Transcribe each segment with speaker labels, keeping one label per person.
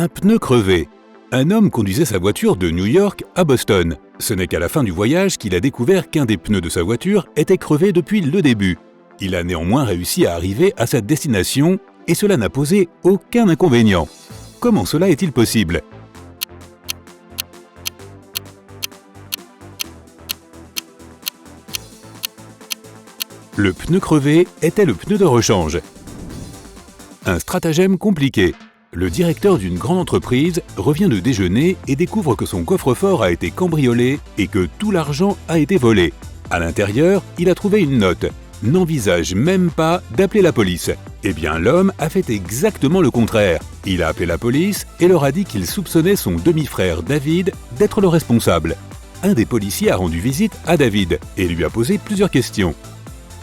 Speaker 1: Un pneu crevé. Un homme conduisait sa voiture de New York à Boston. Ce n'est qu'à la fin du voyage qu'il a découvert qu'un des pneus de sa voiture était crevé depuis le début. Il a néanmoins réussi à arriver à sa destination et cela n'a posé aucun inconvénient. Comment cela est-il possible? Le pneu crevé était le pneu de rechange. Un stratagème compliqué. Le directeur d'une grande entreprise revient de déjeuner et découvre que son coffre-fort a été cambriolé et que tout l'argent a été volé. À l'intérieur, il a trouvé une note. N'envisage même pas d'appeler la police. Eh bien, l'homme a fait exactement le contraire. Il a appelé la police et leur a dit qu'il soupçonnait son demi-frère David d'être le responsable. Un des policiers a rendu visite à David et lui a posé plusieurs questions.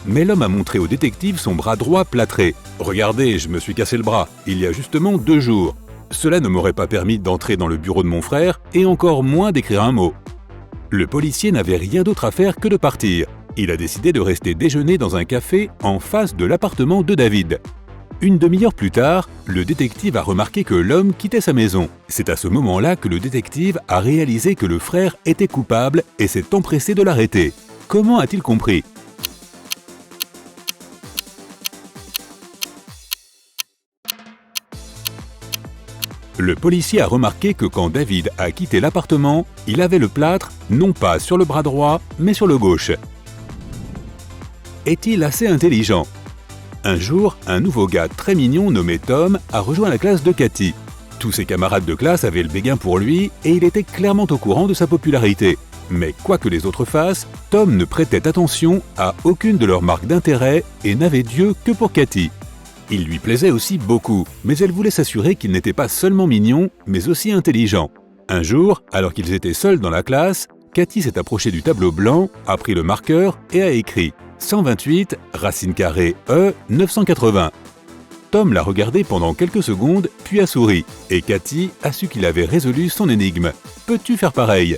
Speaker 1: Mais l'homme a montré au détective son bras droit plâtré. « Regardez, je me suis cassé le bras, il y a justement 2 jours. Cela ne m'aurait pas permis d'entrer dans le bureau de mon frère et encore moins d'écrire un mot. » Le policier n'avait rien d'autre à faire que de partir. Il a décidé de rester déjeuner dans un café en face de l'appartement de David. Une demi-heure plus tard, le détective a remarqué que l'homme quittait sa maison. C'est à ce moment-là que le détective a réalisé que le frère était coupable et s'est empressé de l'arrêter. Comment a-t-il compris ? Le policier a remarqué que quand David a quitté l'appartement, il avait le plâtre non pas sur le bras droit, mais sur le gauche. Est-il assez intelligent? Un jour, un nouveau gars très mignon nommé Tom a rejoint la classe de Cathy. Tous ses camarades de classe avaient le béguin pour lui et il était clairement au courant de sa popularité. Mais quoi que les autres fassent, Tom ne prêtait attention à aucune de leurs marques d'intérêt et n'avait d'yeux que pour Cathy. Il lui plaisait aussi beaucoup, mais elle voulait s'assurer qu'il n'était pas seulement mignon, mais aussi intelligent. Un jour, alors qu'ils étaient seuls dans la classe, Cathy s'est approchée du tableau blanc, a pris le marqueur et a écrit 128, racine carrée E, 980. Tom l'a regardé pendant quelques secondes, puis a souri, et Cathy a su qu'il avait résolu son énigme. Peux-tu faire pareil?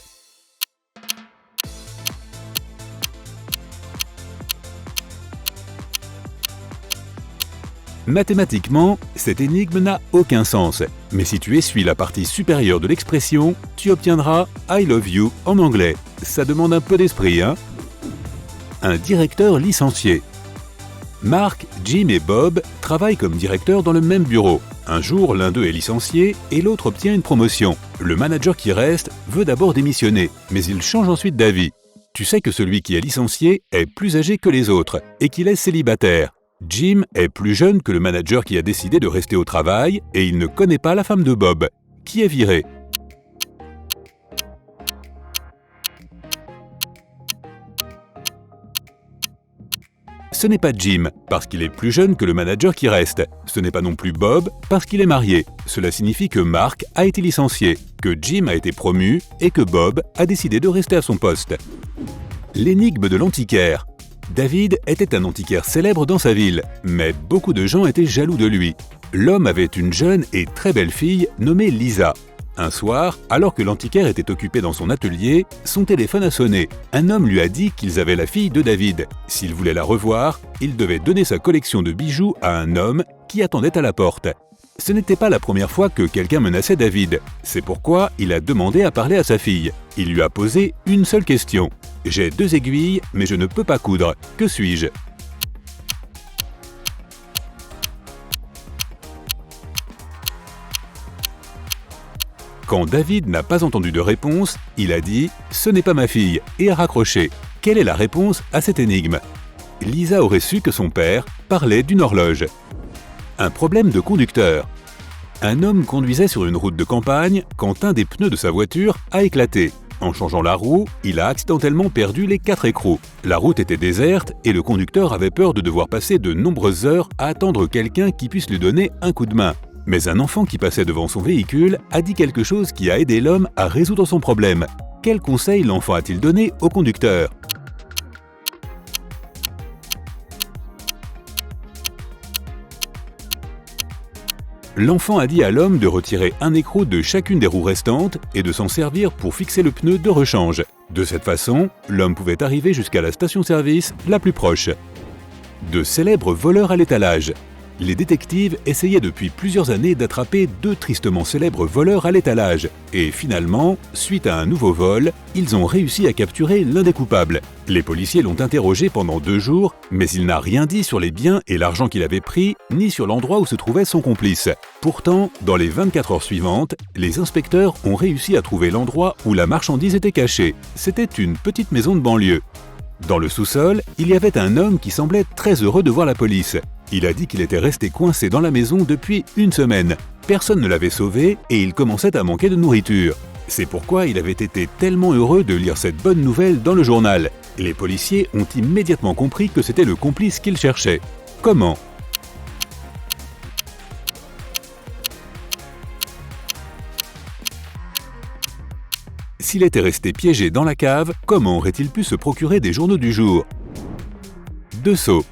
Speaker 1: Mathématiquement, cette énigme n'a aucun sens, mais si tu essuies la partie supérieure de l'expression, tu obtiendras « I love you » en anglais. Ça demande un peu d'esprit, hein? Un directeur licencié. Mark, Jim et Bob travaillent comme directeurs dans le même bureau. Un jour, l'un d'eux est licencié et l'autre obtient une promotion. Le manager qui reste veut d'abord démissionner, mais il change ensuite d'avis. Tu sais que celui qui est licencié est plus âgé que les autres et qu'il est célibataire. Jim est plus jeune que le manager qui a décidé de rester au travail et il ne connaît pas la femme de Bob, qui est virée. Ce n'est pas Jim, parce qu'il est plus jeune que le manager qui reste. Ce n'est pas non plus Bob, parce qu'il est marié. Cela signifie que Mark a été licencié, que Jim a été promu et que Bob a décidé de rester à son poste. L'énigme de l'antiquaire. David était un antiquaire célèbre dans sa ville, mais beaucoup de gens étaient jaloux de lui. L'homme avait une jeune et très belle fille nommée Lisa. Un soir, alors que l'antiquaire était occupé dans son atelier, son téléphone a sonné. Un homme lui a dit qu'ils avaient la fille de David. S'il voulait la revoir, il devait donner sa collection de bijoux à un homme qui attendait à la porte. Ce n'était pas la première fois que quelqu'un menaçait David. C'est pourquoi il a demandé à parler à sa fille. Il lui a posé une seule question. « J'ai 2 aiguilles, mais je ne peux pas coudre. Que suis-je » Quand David n'a pas entendu de réponse, il a dit « Ce n'est pas ma fille » et a raccroché. Quelle est la réponse à cette énigme? Lisa aurait su que son père parlait d'une horloge. Un problème de conducteur. Un homme conduisait sur une route de campagne quand un des pneus de sa voiture a éclaté. En changeant la roue, il a accidentellement perdu les 4 écrous. La route était déserte et le conducteur avait peur de devoir passer de nombreuses heures à attendre quelqu'un qui puisse lui donner un coup de main. Mais un enfant qui passait devant son véhicule a dit quelque chose qui a aidé l'homme à résoudre son problème. Quel conseil l'enfant a-t-il donné au conducteur? L'enfant a dit à l'homme de retirer un écrou de chacune des roues restantes et de s'en servir pour fixer le pneu de rechange. De cette façon, l'homme pouvait arriver jusqu'à la station-service la plus proche. De célèbres voleurs à l'étalage. les détectives essayaient depuis plusieurs années d'attraper 2 tristement célèbres voleurs à l'étalage. Et finalement, suite à un nouveau vol, ils ont réussi à capturer l'un des coupables. Les policiers l'ont interrogé pendant 2 jours, mais il n'a rien dit sur les biens et l'argent qu'il avait pris, ni sur l'endroit où se trouvait son complice. Pourtant, dans les 24 heures suivantes, les inspecteurs ont réussi à trouver l'endroit où la marchandise était cachée. C'était une petite maison de banlieue. Dans le sous-sol, il y avait un homme qui semblait très heureux de voir la police. Il a dit qu'il était resté coincé dans la maison depuis 1 semaine. Personne ne l'avait sauvé et il commençait à manquer de nourriture. C'est pourquoi il avait été tellement heureux de lire cette bonne nouvelle dans le journal. Les policiers ont immédiatement compris que c'était le complice qu'ils cherchaient. Comment ? S'il était resté piégé dans la cave, comment aurait-il pu se procurer des journaux du jour ? 2 seaux.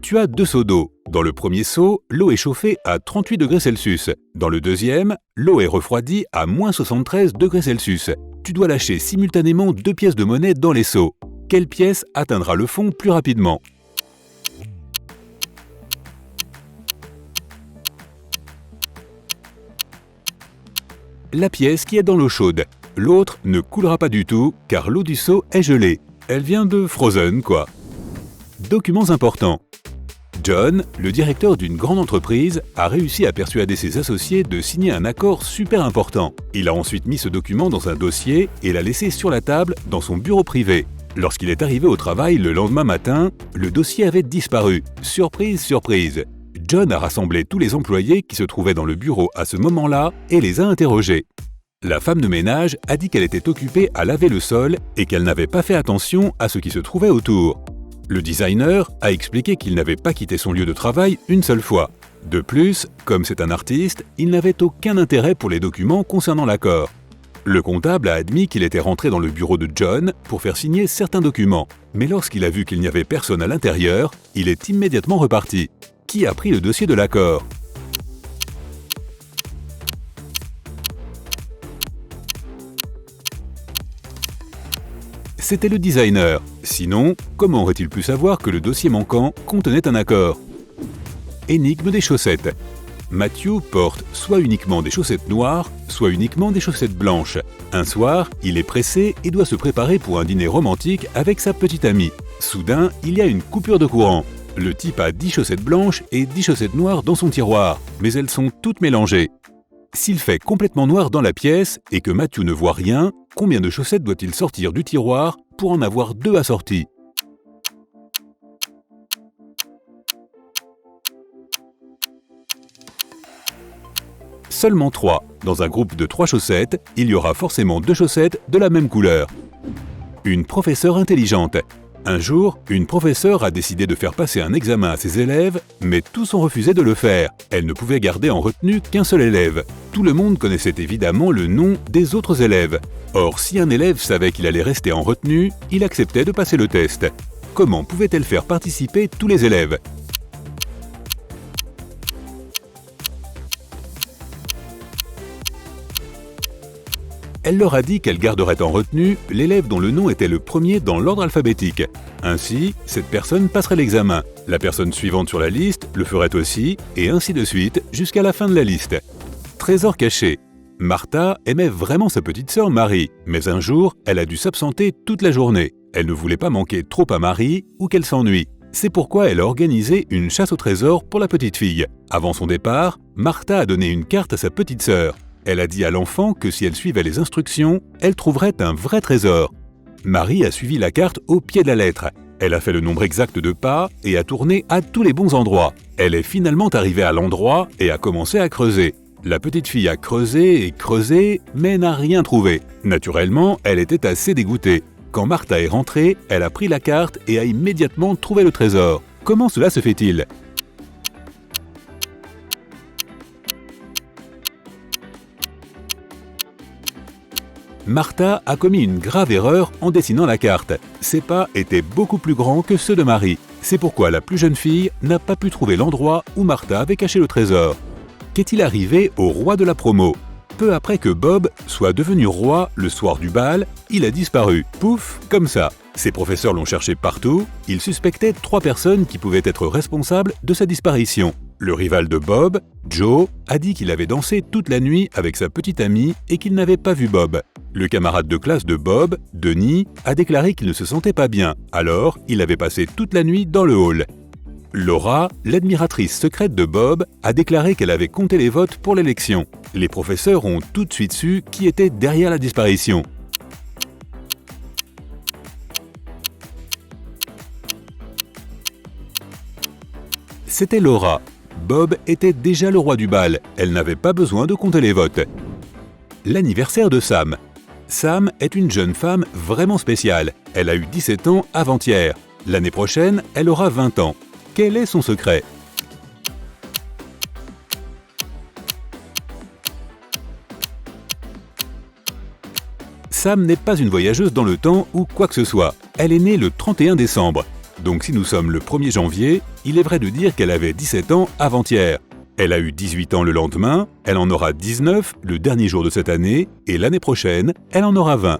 Speaker 1: Tu as 2 seaux d'eau. Dans le premier seau, l'eau est chauffée à 38 degrés Celsius. Dans le deuxième, l'eau est refroidie à moins 73 degrés Celsius. Tu dois lâcher simultanément 2 pièces de monnaie dans les seaux. Quelle pièce atteindra le fond plus rapidement ? La pièce qui est dans l'eau chaude. L'autre ne coulera pas du tout car l'eau du seau est gelée. Elle vient de Frozen, quoi. Documents importants. John, le directeur d'une grande entreprise, a réussi à persuader ses associés de signer un accord super important. Il a ensuite mis ce document dans un dossier et l'a laissé sur la table dans son bureau privé. Lorsqu'il est arrivé au travail le lendemain matin, le dossier avait disparu. Surprise, surprise. John a rassemblé tous les employés qui se trouvaient dans le bureau à ce moment-là et les a interrogés. La femme de ménage a dit qu'elle était occupée à laver le sol et qu'elle n'avait pas fait attention à ce qui se trouvait autour. Le designer a expliqué qu'il n'avait pas quitté son lieu de travail une seule fois. De plus, comme c'est un artiste, il n'avait aucun intérêt pour les documents concernant l'accord. Le comptable a admis qu'il était rentré dans le bureau de John pour faire signer certains documents, mais lorsqu'il a vu qu'il n'y avait personne à l'intérieur, il est immédiatement reparti. Qui a pris le dossier de l'accord ? C'était le designer. Sinon, comment aurait-il pu savoir que le dossier manquant contenait un accord ? Énigme des chaussettes. Matthew porte soit uniquement des chaussettes noires, soit uniquement des chaussettes blanches. Un soir, il est pressé et doit se préparer pour un dîner romantique avec sa petite amie. Soudain, il y a une coupure de courant. Le type a 10 chaussettes blanches et 10 chaussettes noires dans son tiroir, mais elles sont toutes mélangées. S'il fait complètement noir dans la pièce et que Matthew ne voit rien, combien de chaussettes doit-il sortir du tiroir pour en avoir 2 assorties ? Seulement 3. Dans un groupe de 3 chaussettes, il y aura forcément 2 chaussettes de la même couleur. Une professeure intelligente. Un jour, une professeure a décidé de faire passer un examen à ses élèves, mais tous ont refusé de le faire. Elle ne pouvait garder en retenue qu'un seul élève. Tout le monde connaissait évidemment le nom des autres élèves. Or, si un élève savait qu'il allait rester en retenue, il acceptait de passer le test. Comment pouvait-elle faire participer tous les élèves ? Elle leur a dit qu'elle garderait en retenue l'élève dont le nom était le premier dans l'ordre alphabétique. Ainsi, cette personne passerait l'examen. La personne suivante sur la liste le ferait aussi, et ainsi de suite jusqu'à la fin de la liste. Trésor caché. Martha aimait vraiment sa petite sœur Marie, mais un jour, elle a dû s'absenter toute la journée. Elle ne voulait pas manquer trop à Marie ou qu'elle s'ennuie. C'est pourquoi elle a organisé une chasse au trésor pour la petite fille. Avant son départ, Martha a donné une carte à sa petite sœur. Elle a dit à l'enfant que si elle suivait les instructions, elle trouverait un vrai trésor. Marie a suivi la carte au pied de la lettre. Elle a fait le nombre exact de pas et a tourné à tous les bons endroits. Elle est finalement arrivée à l'endroit et a commencé à creuser. La petite fille a creusé et creusé, mais n'a rien trouvé. Naturellement, elle était assez dégoûtée. Quand Martha est rentrée, elle a pris la carte et a immédiatement trouvé le trésor. Comment cela se fait-il ? Martha a commis une grave erreur en dessinant la carte. Ses pas étaient beaucoup plus grands que ceux de Marie. C'est pourquoi la plus jeune fille n'a pas pu trouver l'endroit où Martha avait caché le trésor. Qu'est-il arrivé au roi de la promo ? Peu après que Bob soit devenu roi le soir du bal, il a disparu. Pouf, comme ça. Ses professeurs l'ont cherché partout. Ils suspectaient 3 personnes qui pouvaient être responsables de sa disparition. Le rival de Bob, Joe, a dit qu'il avait dansé toute la nuit avec sa petite amie et qu'il n'avait pas vu Bob. Le camarade de classe de Bob, Denis, a déclaré qu'il ne se sentait pas bien, alors il avait passé toute la nuit dans le hall. Laura, l'admiratrice secrète de Bob, a déclaré qu'elle avait compté les votes pour l'élection. Les professeurs ont tout de suite su qui était derrière la disparition. C'était Laura. Bob était déjà le roi du bal, elle n'avait pas besoin de compter les votes. L'anniversaire de Sam. Sam est une jeune femme vraiment spéciale. Elle a eu 17 ans avant-hier. L'année prochaine, elle aura 20 ans. Quel est son secret? Sam n'est pas une voyageuse dans le temps ou quoi que ce soit. Elle est née le 31 décembre. Donc si nous sommes le 1er janvier, il est vrai de dire qu'elle avait 17 ans avant-hier. Elle a eu 18 ans le lendemain, elle en aura 19 le dernier jour de cette année, et l'année prochaine, elle en aura 20.